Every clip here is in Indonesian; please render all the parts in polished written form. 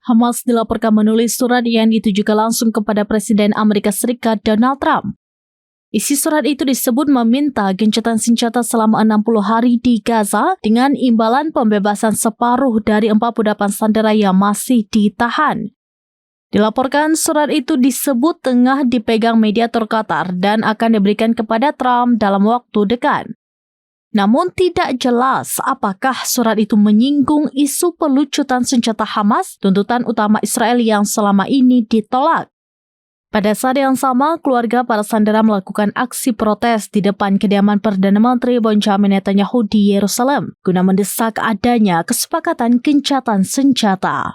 Hamas dilaporkan menulis surat yang ditujukan langsung kepada Presiden Amerika Serikat Donald Trump. Isi surat itu disebut meminta gencatan senjata selama 60 hari di Gaza dengan imbalan pembebasan separuh dari 48 sandera yang masih ditahan. Dilaporkan surat itu disebut tengah dipegang mediator Qatar dan akan diberikan kepada Trump dalam waktu dekat. Namun tidak jelas apakah surat itu menyinggung isu pelucutan senjata Hamas, tuntutan utama Israel yang selama ini ditolak. Pada saat yang sama, keluarga para sandera melakukan aksi protes di depan kediaman Perdana Menteri Benjamin Netanyahu di Yerusalem guna mendesak adanya kesepakatan gencatan senjata.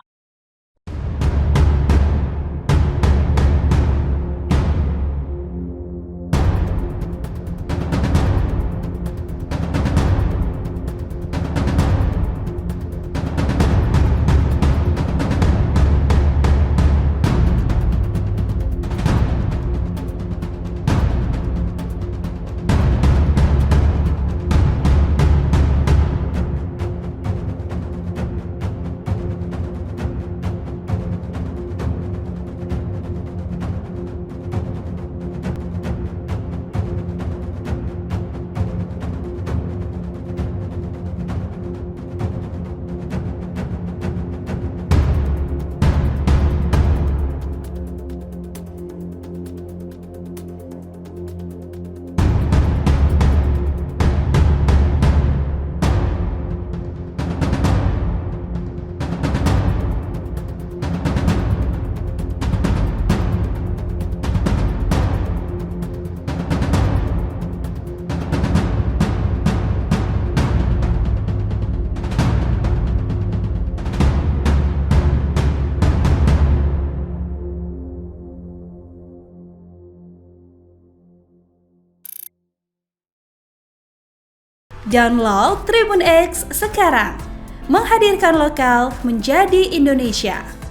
Download Tribun X sekarang, menghadirkan lokal menjadi Indonesia.